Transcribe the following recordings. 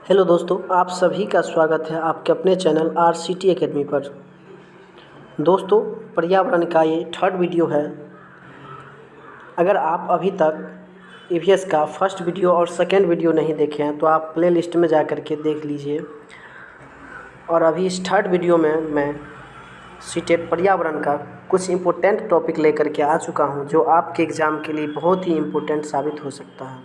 Hello दोस्तों, आप सभी का स्वागत है आपके अपने चैनल RCT एकेडमी पर। दोस्तों, पर्यावरण का ये थर्ड वीडियो है। अगर आप अभी तक EVS का फर्स्ट वीडियो और सेकेंड वीडियो नहीं देखे हैं तो आप प्ले लिस्ट में जा कर के देख लीजिए। और अभी इस थर्ड वीडियो में मैं सीटेट पर्यावरण का कुछ इम्पोर्टेंट टॉपिक लेकर के आ चुका हूँ, जो आपके एग्ज़ाम के लिए बहुत ही इम्पोर्टेंट साबित हो सकता है।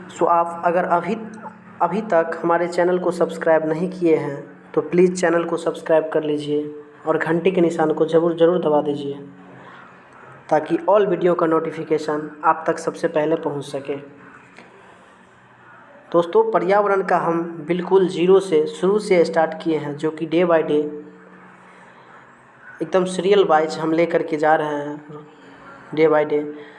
सो आप अगर अभी तक हमारे चैनल को सब्सक्राइब नहीं किए हैं तो प्लीज़ चैनल को सब्सक्राइब कर लीजिए और घंटी के निशान को ज़रूर दबा दीजिए, ताकि ऑल वीडियो का नोटिफिकेशन आप तक सबसे पहले पहुंच सके। दोस्तों, पर्यावरण का हम बिल्कुल ज़ीरो से शुरू से स्टार्ट किए हैं, जो कि डे बाय डे एकदम सीरियल वाइज हम लेकर के जा रहे हैं डे बाय डे।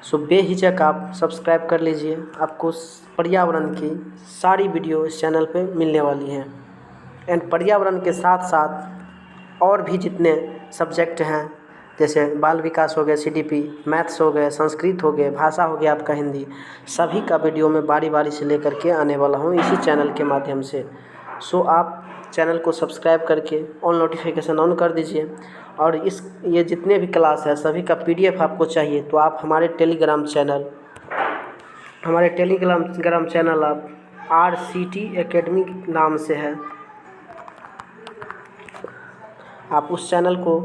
सो बेहिचक आप सब्सक्राइब कर लीजिए, आपको पर्यावरण की सारी वीडियो इस चैनल पे मिलने वाली हैं। एंड पर्यावरण के साथ साथ और भी जितने सब्जेक्ट हैं, जैसे बाल विकास हो गए, CDP, मैथ्स हो गए, संस्कृत हो गए, भाषा हो गया आपका हिंदी, सभी का वीडियो मैं बारी बारी से लेकर के आने वाला हूँ इसी चैनल के माध्यम से। सो आप चैनल को सब्सक्राइब करके ऑल नोटिफिकेशन ऑन कर दीजिए। और ये जितने भी क्लास है सभी का PDF आपको चाहिए तो आप हमारे टेलीग्राम चैनल आप RCT एकेडमी नाम से है, आप उस चैनल को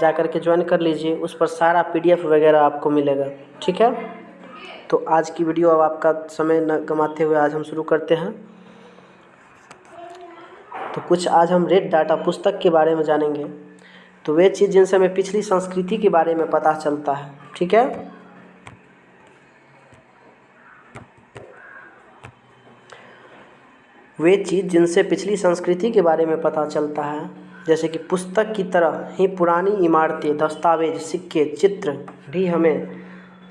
जा कर के ज्वाइन कर लीजिए। उस पर सारा PDF वगैरह आपको मिलेगा, ठीक है। तो आज की वीडियो अब आपका समय न गंवाते हुए आज हम शुरू करते हैं। तो कुछ आज हम रेड डाटा पुस्तक के बारे में जानेंगे। तो वे चीज़ जिनसे हमें पिछली संस्कृति के बारे में पता चलता है, ठीक है। वे चीज़ जिनसे पिछली संस्कृति के बारे में पता चलता है, जैसे कि पुस्तक की तरह ही पुरानी इमारतें, दस्तावेज, सिक्के, चित्र भी हमें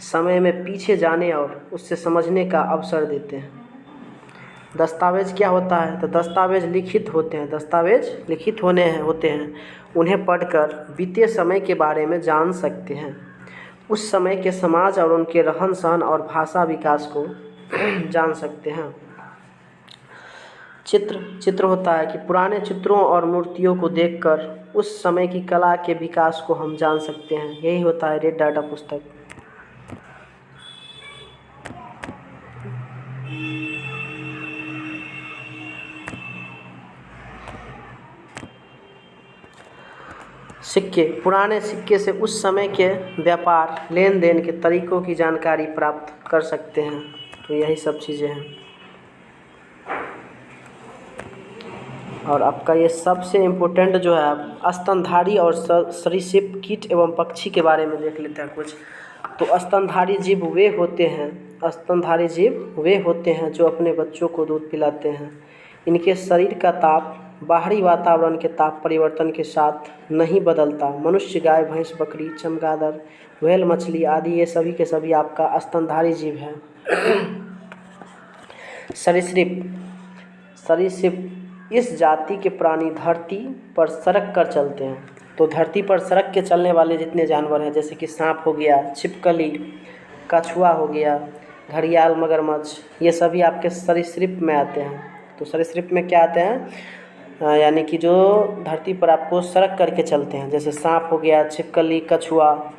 समय में पीछे जाने और उससे समझने का अवसर देते हैं। दस्तावेज क्या होता है? तो दस्तावेज लिखित होते हैं, होते हैं। उन्हें पढ़कर बीते समय के बारे में जान सकते हैं, उस समय के समाज और उनके रहन सहन और भाषा विकास को जान सकते हैं। चित्र होता है कि पुराने चित्रों और मूर्तियों को देखकर उस समय की कला के विकास को हम जान सकते हैं। यही होता है रेड डाटा पुस्तक। सिक्के, पुराने सिक्के से उस समय के व्यापार लेन देन के तरीक़ों की जानकारी प्राप्त कर सकते हैं। तो यही सब चीज़ें हैं। और आपका ये सबसे इम्पोर्टेंट जो है, आप स्तनधारी और सरीसृप, कीट एवं पक्षी के बारे में देख लेते हैं कुछ। तो स्तनधारी जीव वे होते हैं जो अपने बच्चों को दूध पिलाते हैं। इनके शरीर का ताप बाहरी वातावरण के ताप परिवर्तन के साथ नहीं बदलता। मनुष्य, गाय, भैंस, बकरी, चमगादड़, व्हेल, मछली आदि ये सभी के सभी आपका स्तनधारी जीव हैं। सरीसृप इस जाति के प्राणी धरती पर सरक कर चलते हैं। तो धरती पर सरक के चलने वाले जितने जानवर हैं, जैसे कि सांप हो गया, छिपकली, कछुआ हो गया, घड़ियाल, मगरमच्छ, ये सभी आपके सरीसृप में आते हैं। तो सरीसृप में क्या आते हैं? यानी कि जो धरती पर आपको सरक करके चलते हैं, जैसे सांप हो गया, छिपकली, कछुआ,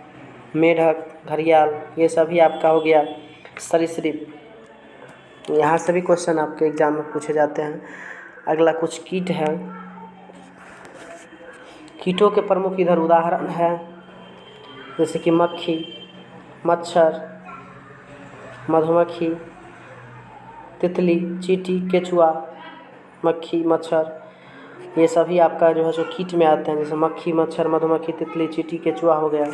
मेढक, घड़ियाल, ये सभी आपका हो गया सरीसृप। यहाँ से भी क्वेश्चन आपके एग्जाम में पूछे जाते हैं। अगला कुछ कीट है। कीटों के प्रमुख इधर उदाहरण है, जैसे कि मक्खी, मच्छर, मधुमक्खी, तितली, चींटी, केचुआ, मक्खी, मच्छर, ये सभी आपका जो है सो कीट में आते हैं। जैसे मक्खी, मच्छर, मधुमक्खी, तितली, चींटी, केचुआ हो गया।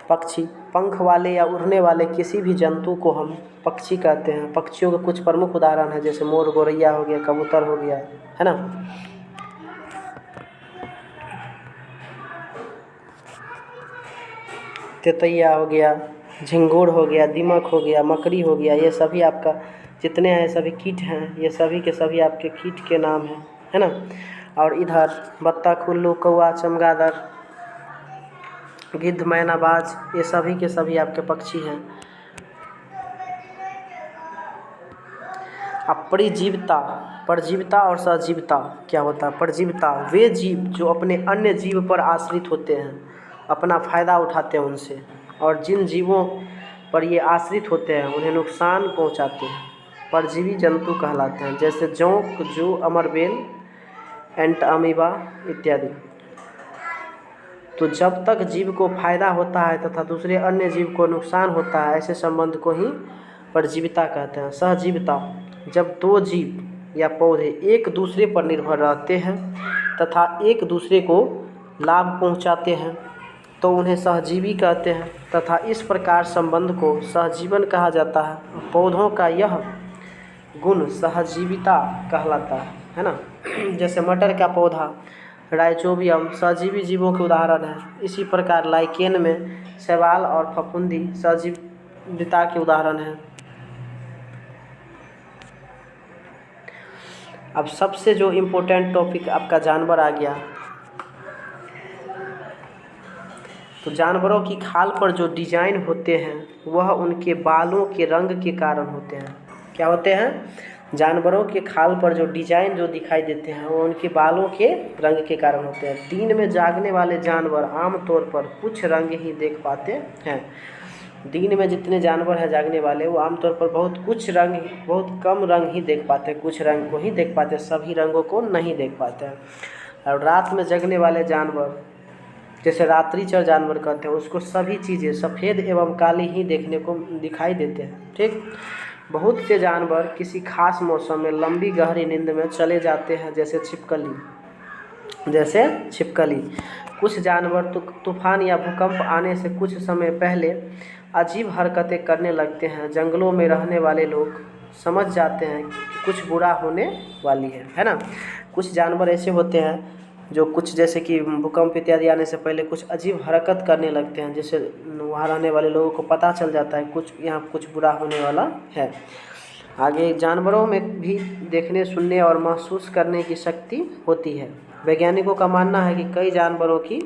पक्षी, पंख वाले या उड़ने वाले किसी भी जंतु को हम पक्षी कहते हैं। पक्षियों के कुछ प्रमुख उदाहरण हैं, जैसे मोर, गौरैया हो गया, कबूतर हो गया, है ना। तितैया हो गया, झिंगुर हो गया, दीमक हो गया, मकड़ी हो गया, ये सभी आपका जितने हैं सभी कीट हैं। ये सभी के सभी आपके कीट के नाम हैं, है ना। और इधर बत्तख, उल्लू, कौआ, चमगादड़, गिद्ध, मैना, बाज, ये सभी के सभी आपके पक्षी हैं। अब परिजीवता, परजीवता और सहजीवता क्या होता है? परजीवता वे जीव जो अपने अन्य जीव पर आश्रित होते हैं, अपना फ़ायदा उठाते हैं उनसे, और जिन जीवों पर ये आश्रित होते हैं उन्हें नुकसान पहुंचाते हैं, परजीवी जंतु कहलाते हैं, जैसे जोंक, जू, अमरबेल, एंट अमीबा इत्यादि। तो जब तक जीव को फायदा होता है तथा दूसरे अन्य जीव को नुकसान होता है, ऐसे संबंध को ही परजीविता कहते हैं। सहजीविता, जब दो जीव या पौधे एक दूसरे पर निर्भर रहते हैं तथा एक दूसरे को लाभ पहुंचाते हैं तो उन्हें सहजीवी कहते हैं तथा इस प्रकार संबंध को सहजीवन कहा जाता है। पौधों का यह गुण सहजीविता कहलाता है ना। जैसे मटर का पौधा राइजोबियम सहजीवी जीवों के उदाहरण है। इसी प्रकार लाइकेन में शैवाल और फफूंदी सहजीविता के उदाहरण हैं। अब सबसे जो इम्पोर्टेंट टॉपिक आपका जानवर आ गया, तो जानवरों की खाल पर जो डिजाइन होते हैं वह उनके बालों के रंग के कारण होते हैं। क्या होते हैं? जानवरों के खाल पर जो डिजाइन जो दिखाई देते हैं वो उनके बालों के रंग के कारण होते हैं। दिन में जागने वाले जानवर आमतौर पर कुछ रंग ही देख पाते हैं। दिन में जितने जानवर हैं जागने वाले वो आमतौर पर बहुत कम रंग ही देख पाते हैं, कुछ रंग को ही देख पाते हैं, सभी रंगों को नहीं देख पाते हैं। और रात में जगने वाले जानवर जैसे रात्रिचर जानवर कहते हैं, उसको सभी चीज़ें सफ़ेद एवं काली ही देखने को दिखाई देते हैं। ठीक, बहुत से जानवर किसी खास मौसम में लंबी गहरी नींद में चले जाते हैं, जैसे छिपकली। कुछ जानवर तूफान या भूकंप आने से कुछ समय पहले अजीब हरकतें करने लगते हैं। जंगलों में रहने वाले लोग समझ जाते हैं कि कुछ बुरा होने वाली है ना। कुछ जानवर ऐसे होते हैं जो कुछ जैसे कि भूकंप इत्यादि आने से पहले कुछ अजीब हरकत करने लगते हैं, जैसे वहाँ रहने वाले लोगों को पता चल जाता है कुछ बुरा होने वाला है। आगे जानवरों में भी देखने, सुनने और महसूस करने की शक्ति होती है। वैज्ञानिकों का मानना है कि कई जानवरों की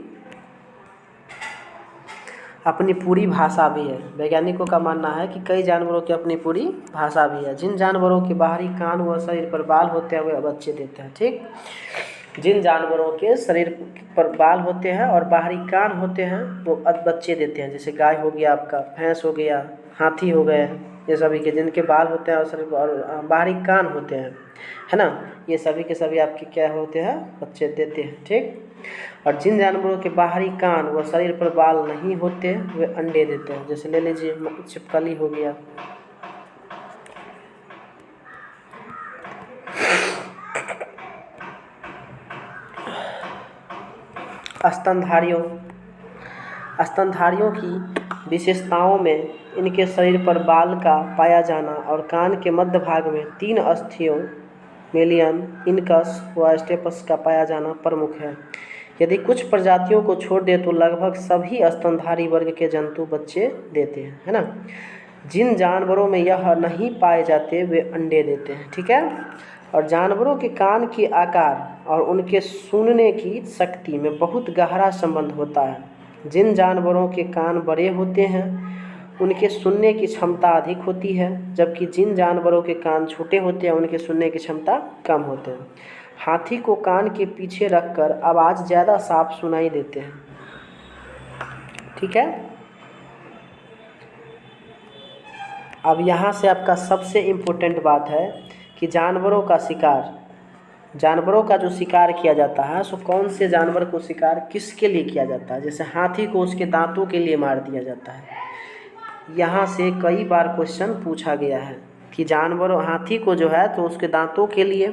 अपनी पूरी भाषा भी है। वैज्ञानिकों का मानना है कि कई जानवरों की अपनी पूरी भाषा भी है। जिन जानवरों के बाहरी कान व शरीर पर बाल होते हैं वे बच्चे देते हैं। ठीक, जिन जानवरों के शरीर पर बाल होते हैं और बाहरी कान होते हैं वो बच्चे देते हैं, जैसे गाय हो गया, आपका भैंस हो गया, हाथी हो गए, ये सभी के जिनके बाल होते हैं और शरीर और बाहरी कान होते हैं, है ना, ये सभी के सभी आपके क्या होते हैं? बच्चे देते हैं। ठीक, और जिन जानवरों के बाहरी कान व शरीर पर बाल नहीं होते वे अंडे देते हैं, जैसे ले लीजिए छिपकली हो गया। स्तनधारियों की विशेषताओं में इनके शरीर पर बाल का पाया जाना और कान के मध्य भाग में 3 अस्थियों मेलियन, इनकस व स्टेपस का पाया जाना प्रमुख है। यदि कुछ प्रजातियों को छोड़ दे तो लगभग सभी स्तनधारी वर्ग के जंतु बच्चे देते हैं, है ना। जिन जानवरों में यह नहीं पाए जाते वे अंडे देते हैं। ठीक है, और जानवरों के कान के आकार और उनके सुनने की शक्ति में बहुत गहरा संबंध होता है। जिन जानवरों के कान बड़े होते हैं उनके सुनने की क्षमता अधिक होती है, जबकि जिन जानवरों के कान छोटे होते हैं उनके सुनने की क्षमता कम होते हैं। हाथी को कान के पीछे रखकर आवाज़ ज़्यादा साफ सुनाई देते हैं। ठीक है, अब यहाँ से आपका सबसे इम्पोर्टेंट बात है कि जानवरों का जो शिकार किया जाता है सो कौन से जानवर को शिकार किसके लिए किया जाता है। जैसे हाथी को उसके दांतों के लिए मार दिया जाता है। यहाँ से कई बार क्वेश्चन पूछा गया है कि हाथी को जो है तो उसके दांतों के लिए,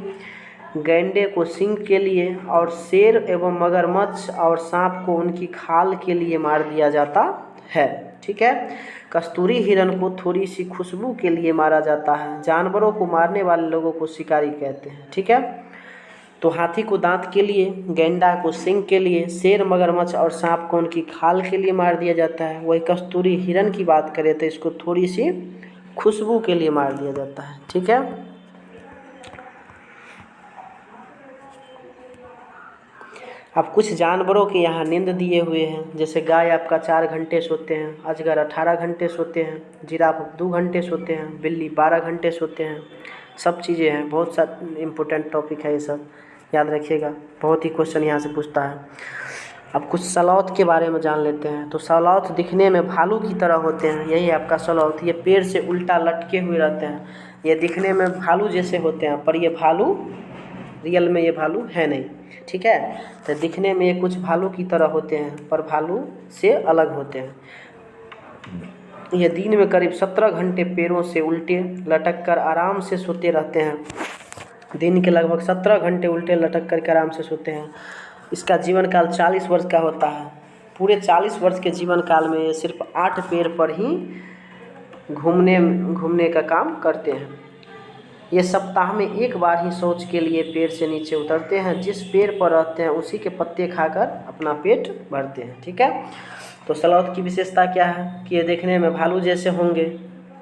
गैंडे को सींग के लिए, और शेर एवं मगरमच्छ और सांप को उनकी खाल के लिए मार दिया जाता है। ठीक है, कस्तूरी हिरण को थोड़ी सी खुशबू के लिए मारा जाता है। जानवरों को मारने वाले लोगों को शिकारी कहते हैं। ठीक है, तो हाथी को दांत के लिए, गैंडा को सींग के लिए, शेर, मगरमच्छ और सांप को उनकी खाल के लिए मार दिया जाता है। वही कस्तूरी हिरण की बात करें तो इसको थोड़ी सी खुशबू के लिए मार दिया जाता है। ठीक है, अब कुछ जानवरों के यहाँ नींद दिए हुए हैं, जैसे गाय आपका 4 घंटे सोते हैं, अजगर 18 घंटे सोते हैं, जिराफ 2 घंटे सोते हैं, बिल्ली 12 घंटे सोते हैं, सब चीज़ें हैं, बहुत सा इम्पोर्टेंट टॉपिक है ये सब, याद रखिएगा। बहुत ही क्वेश्चन यहाँ से पूछता है। अब कुछ सलौत के बारे में जान लेते हैं। तो सलौत दिखने में भालू की तरह होते हैं, यही है आपका सलौत। ये पेड़ से उल्टा लटके हुए रहते हैं, ये दिखने में भालू जैसे होते हैं, पर ये भालू रियल में ये भालू है नहीं, ठीक है। तो दिखने में ये कुछ भालू की तरह होते हैं, पर भालू से अलग होते हैं। ये दिन में करीब 17 घंटे पैरों से उल्टे लटक कर आराम से सोते रहते हैं। दिन के लगभग 17 घंटे उल्टे लटक कर आराम से सोते हैं। इसका जीवन काल 40 वर्ष का होता है। पूरे 40 वर्ष के जीवन काल में ये सिर्फ 8 पैर पर ही घूमने का काम करते हैं। ये सप्ताह में एक बार ही शौच के लिए पेड़ से नीचे उतरते हैं। जिस पेड़ पर रहते हैं उसी के पत्ते खाकर अपना पेट भरते हैं, ठीक है। तो सलौत की विशेषता क्या है कि ये देखने में भालू जैसे होंगे।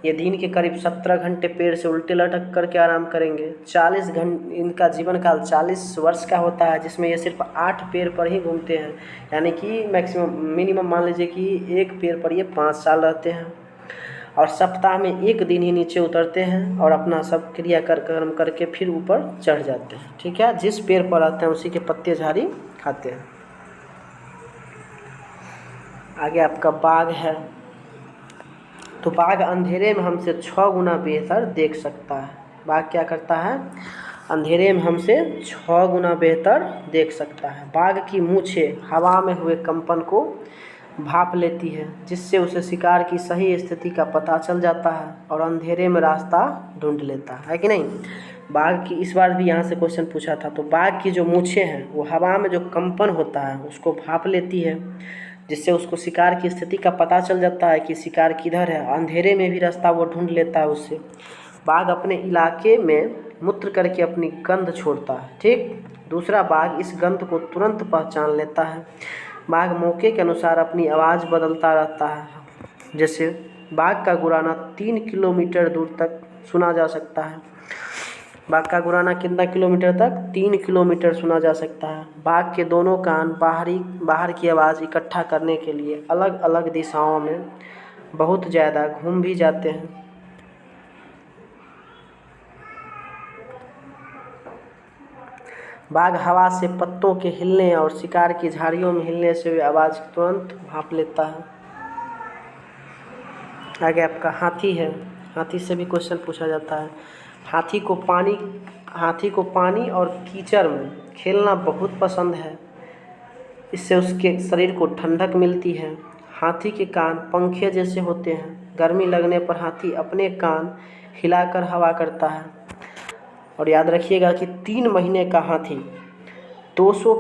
ये दिन के करीब 17 घंटे पेड़ से उल्टे लटक करके आराम करेंगे। 40 घंटे इनका जीवन काल 40 वर्ष का होता है, जिसमें ये सिर्फ 8 पैर पर ही घूमते हैं। यानी कि मैक्सिमम मिनिमम मान लीजिए कि एक पैर पर ये 5 साल रहते हैं। और सप्ताह में एक दिन ही नीचे उतरते हैं और अपना सब क्रियाक्रम करके फिर ऊपर चढ़ जाते हैं, ठीक है। जिस पेड़ पर रहते हैं उसी के पत्ते झाड़ी खाते हैं। आगे आपका बाघ है। तो बाघ अंधेरे में हमसे 6 गुना बेहतर देख सकता है। बाघ क्या करता है? अंधेरे में हमसे 6 गुना बेहतर देख सकता है। बाघ की मूंछें हवा में हुए कंपन को भाप लेती है, जिससे उसे शिकार की सही स्थिति का पता चल जाता है और अंधेरे में रास्ता ढूंढ लेता है कि नहीं। बाघ की इस बार भी यहाँ से क्वेश्चन पूछा था। तो बाघ की जो मूंछें हैं वो हवा में जो कंपन होता है उसको भाप लेती है, जिससे उसको शिकार की स्थिति का पता चल जाता है कि शिकार किधर है। अंधेरे में भी रास्ता वो ढूंढ लेता है उससे। बाघ अपने इलाके में मूत्र करके अपनी गंध छोड़ता है, ठीक। दूसरा बाघ इस गंध को तुरंत पहचान लेता है। बाघ मौके के अनुसार अपनी आवाज़ बदलता रहता है। जैसे बाघ का गुराना 3 किलोमीटर दूर तक सुना जा सकता है। बाघ का गुराना कितना किलोमीटर तक? 3 किलोमीटर सुना जा सकता है। बाघ के दोनों कान बाहर की आवाज़ इकट्ठा करने के लिए अलग अलग दिशाओं में बहुत ज़्यादा घूम भी जाते हैं। बाघ हवा से पत्तों के हिलने और शिकार की झाड़ियों में हिलने से भी आवाज़ तुरंत भांप लेता है। आगे आपका हाथी है। हाथी से भी क्वेश्चन पूछा जाता है। हाथी को पानी और कीचड़ में खेलना बहुत पसंद है। इससे उसके शरीर को ठंडक मिलती है। हाथी के कान पंखे जैसे होते हैं। गर्मी लगने पर हाथी अपने कान हिलाकर हवा करता है। और याद रखिएगा कि 3 महीने का हाथी 200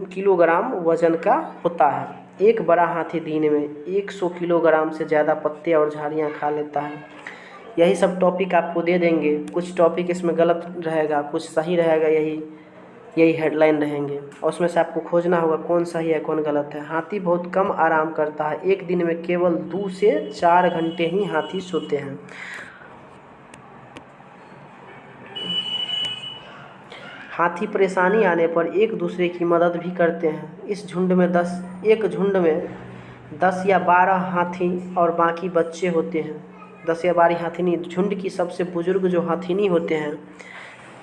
किलोग्राम वजन का होता है। एक बड़ा हाथी दिन में 100 किलोग्राम से ज़्यादा पत्ते और झाड़ियाँ खा लेता है। यही सब टॉपिक आपको दे देंगे। कुछ टॉपिक इसमें गलत रहेगा, कुछ सही रहेगा, यही हेडलाइन रहेंगे और उसमें से आपको खोजना होगा कौन सही है कौन गलत है। हाथी बहुत कम आराम करता है। एक दिन में केवल 2 से 4 घंटे ही हाथी सोते हैं। हाथी परेशानी आने पर एक दूसरे की मदद भी करते हैं। एक झुंड में 10 या 12 हाथी और बाकी बच्चे होते हैं। 10 या 12 हाथी नहीं, झुंड की सबसे बुजुर्ग जो हाथीनी होते हैं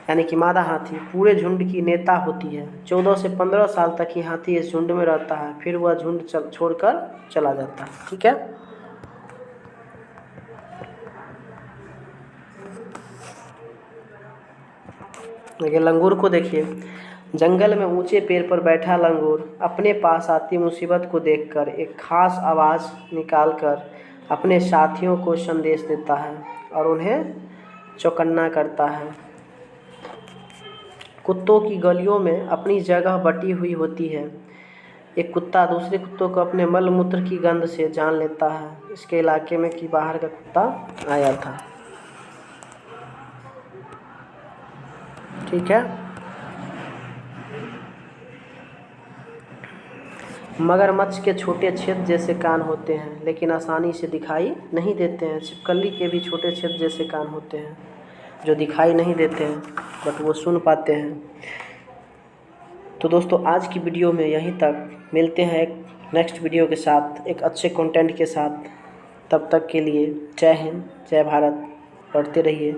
यानी कि मादा हाथी पूरे झुंड की नेता होती है। 14 से 15 साल तक ही हाथी इस झुंड में रहता है, फिर वह झुंड छोड़कर चला जाता है, ठीक है। देखिए लंगूर को देखिए। जंगल में ऊंचे पेड़ पर बैठा लंगूर अपने पास आती मुसीबत को देखकर एक खास आवाज़ निकालकर अपने साथियों को संदेश देता है और उन्हें चौकन्ना करता है। कुत्तों की गलियों में अपनी जगह बटी हुई होती है। एक कुत्ता दूसरे कुत्तों को अपने मल मूत्र की गंध से जान लेता है। इसके इलाके में कि बाहर का कुत्ता आया था, ठीक है। मगरमच्छ के छोटे छेद जैसे कान होते हैं, लेकिन आसानी से दिखाई नहीं देते हैं। छिपकली के भी छोटे छेद जैसे कान होते हैं जो दिखाई नहीं देते हैं, बट वो सुन पाते हैं। तो दोस्तों आज की वीडियो में यहीं तक। मिलते हैं एक नेक्स्ट वीडियो के साथ, एक अच्छे कंटेंट के साथ। तब तक के लिए जय हिंद, जय भारत। पढ़ते रहिए।